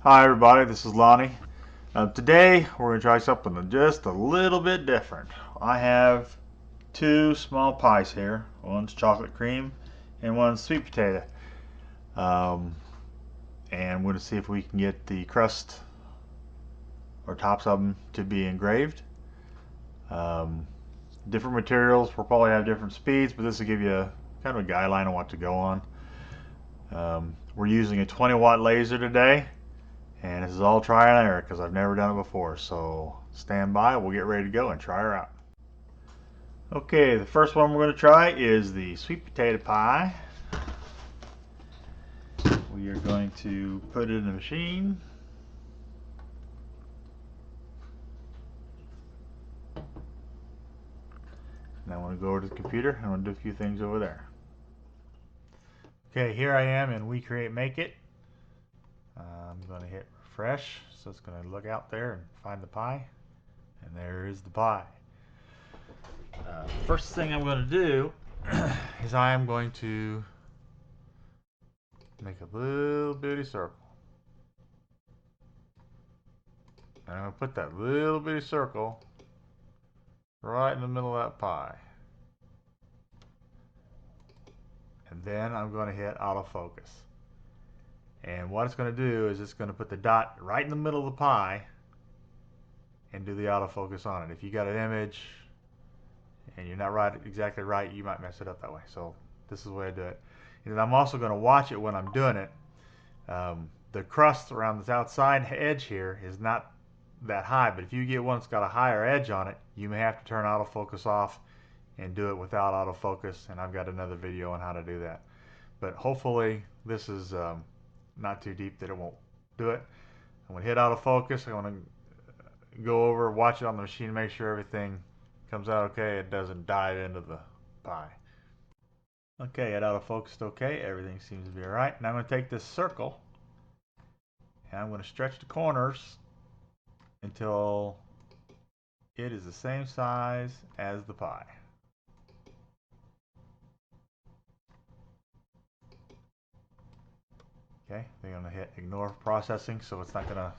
Hi everybody, this is Lonnie. Today we're going to try something just a little bit different. I have two small pies here. One's chocolate cream and one's sweet potato. Um, and we're going to see if we can get the crust or tops of them to be engraved. Um, Different materials will probably have different speeds, but this will give you kind of a guideline on what to go on. We're using a 20-watt laser today. And this is all trial and error because I've never done it before. So stand by, we'll get ready to go and try her out. Okay, the first one we're going to try is the sweet potato pie. We are going to put it in the machine. Now I want to go over to the computer and I want to do a few things over there. Okay, here I am in We Create Make It. I'm going to hit refresh, so it's going to look out there and find the pie. And there is the pie. First thing I'm going to do is I am going to make a little bitty circle. And I'm going to put that little bitty circle right in the middle of that pie. And then I'm going to hit autofocus. And what it's going to do is it's going to put the dot right in the middle of the pie and do the autofocus on it. If you got an image and you're not exactly right, you might mess it up that way. So this is the way I do it. And I'm also going to watch it when I'm doing it. The crust around the outside edge here is not that high, but if you get one that's got a higher edge on it, you may have to turn autofocus off and do it without autofocus, and I've got another video on how to do that. But hopefully this is not too deep that it won't do it. I'm going to hit autofocus. I'm going to go over, watch it on the machine, make sure everything comes out okay. It doesn't dive into the pie. Okay, it autofocused okay. Everything seems to be alright. Now I'm going to take this circle and I'm going to stretch the corners until it is the same size as the pie. Okay, they're going to hit ignore processing, so it's not going to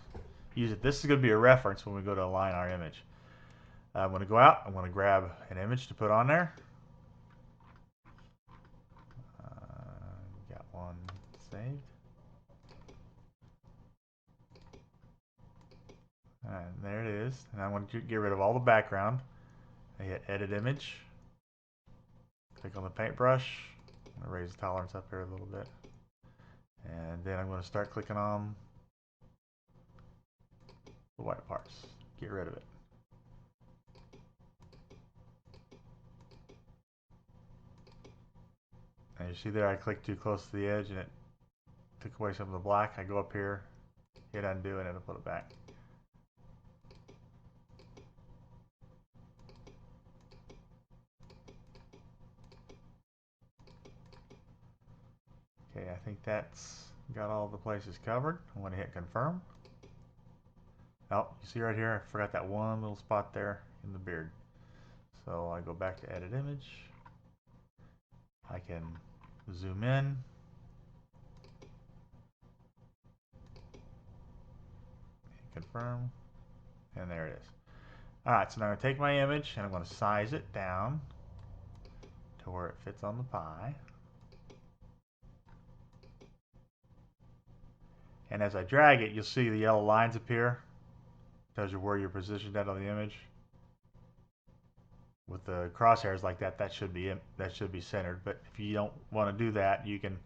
use it. This is going to be a reference when we go to align our image. I'm going to go out. I'm going to grab an image to put on there. Got one saved. And there it is. And I want to get rid of all the background. I hit edit image. Click on the paintbrush. I'm going to raise the tolerance up here a little bit. And then I'm going to start clicking on the white parts. Get rid of it. And you see there I clicked too close to the edge and it took away some of the black. I go up here, hit undo, and it'll put it back. Okay, I think that's got all the places covered. I'm going to hit confirm. Oh, you see right here, I forgot that one little spot there in the beard. So I go back to edit image. I can zoom in. Confirm. And there it is. Alright, so now I'm going to take my image and I'm going to size it down to where it fits on the pie. And as I drag it, you'll see the yellow lines appear. Tells you where you're positioned at on the image. With the crosshairs like that, that should be centered. But if you don't want to do that, you can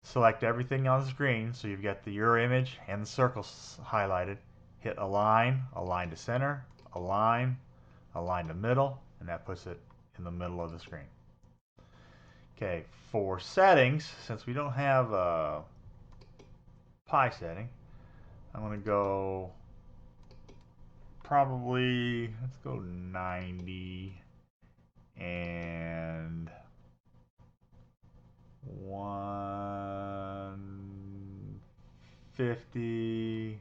select everything on the screen. So you've got your image and the circles highlighted. Hit align, align to center, align, align to middle, and that puts it in the middle of the screen. Okay, for settings, since we don't have a pie setting, I'm going to go probably, let's go 90 and 150,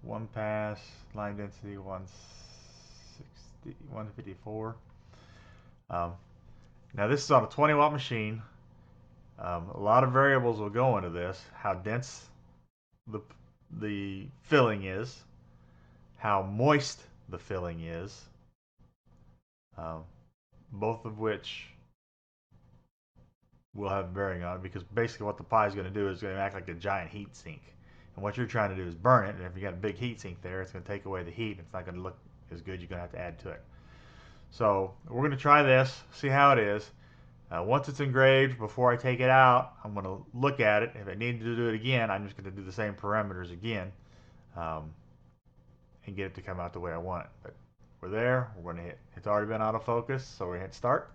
one pass, line density 160, 154. Now this is on a 20-watt machine. A lot of variables will go into this. How dense the filling is, how moist the filling is, um, both of which will have bearing on it, because basically what the pie is going to do is going to act like a giant heat sink. And what you're trying to do is burn it, and if you got a big heat sink there, it's going to take away the heat. It's not going to look as good. You're going to have to add to it. So we're going to try this, see how it is. Once it's engraved, before I take it out, I'm going to look at it. If I need to do it again, I'm just going to do the same parameters again, and get it to come out the way I want it. But we're there. We're going to hit. It's already been out of focus, so we're going to hit start.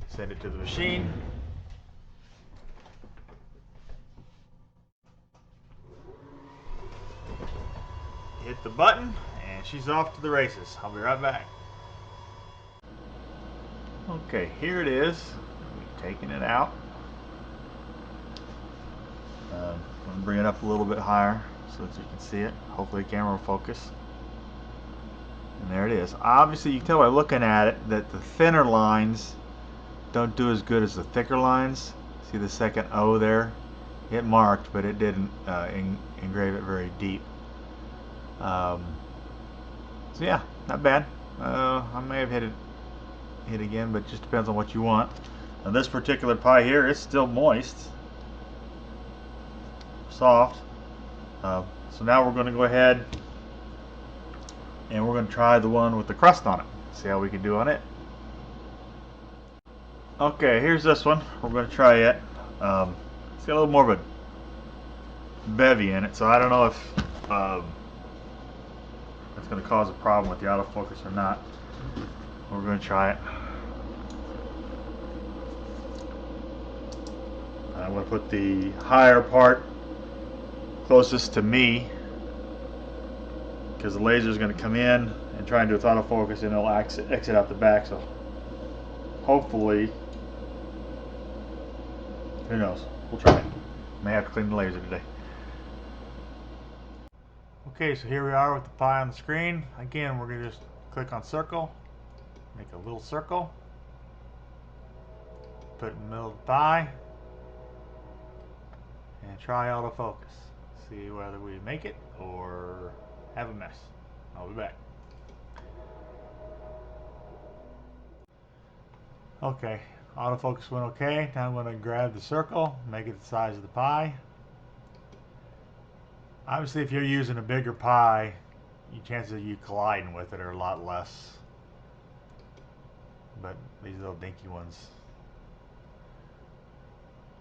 Send it to the machine. Hit the button, and she's off to the races. I'll be right back. Okay, here it is. Taking it out. I'm going to bring it up a little bit higher so that you can see it. Hopefully the camera will focus. And there it is. Obviously you can tell by looking at it that the thinner lines don't do as good as the thicker lines. See the second O there? It marked, but it didn't engrave it very deep. So yeah, not bad. I may have hit again, but it just depends on what you want. Now this particular pie here is still moist, soft. So now we're going to go ahead and we're going to try the one with the crust on it. See how we can do on it. Okay, here's this one. We're going to try it. It's got a little more of a bevy in it, so I don't know if that's going to cause a problem with the autofocus or not. We're going to try it. I'm going to put the higher part closest to me, because the laser is going to come in and try and do its autofocus, and it'll exit out the back. So hopefully, who knows? We'll try it. May have to clean the laser today. Okay, so here we are with the pie on the screen. Again, we're going to just click on circle, make a little circle, put it in the middle of the pie, and try autofocus. See whether we make it or have a mess. I'll be back. Okay, autofocus went okay. Now I'm going to grab the circle, make it the size of the pie. Obviously, if you're using a bigger pie, your chances of you colliding with it are a lot less. But these little dinky ones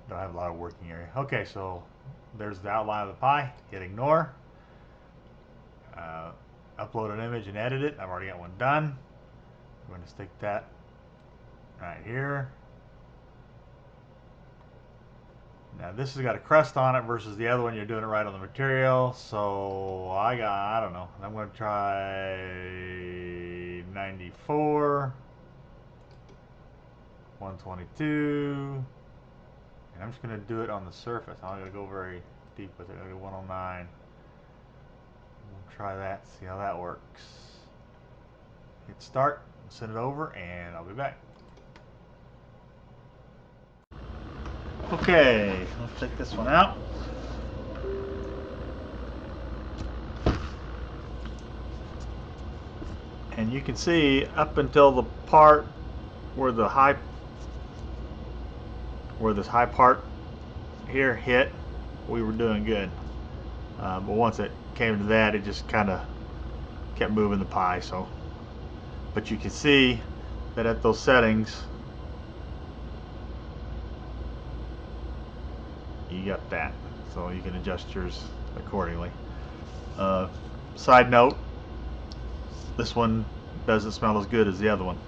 don't have a lot of working area. Okay, so there's the outline of the pie. Hit ignore. Upload an image and edit it. I've already got one done. I'm going to stick that right here. Now this has got a crust on it versus the other one, you're doing it right on the material. So I don't know. I'm going to try 94, 122, and I'm just going to do it on the surface. I'm not going to go very deep with it. I'm going to do 109. We'll try that, see how that works. Hit start, send it over, and I'll be back. Okay, let's take this one out. And you can see up until the part where this high part here hit, we were doing good. But once it came to that, it just kind of kept moving the pie. So, but you can see that at those settings, you got that, so you can adjust yours accordingly. Side note, this one doesn't smell as good as the other one.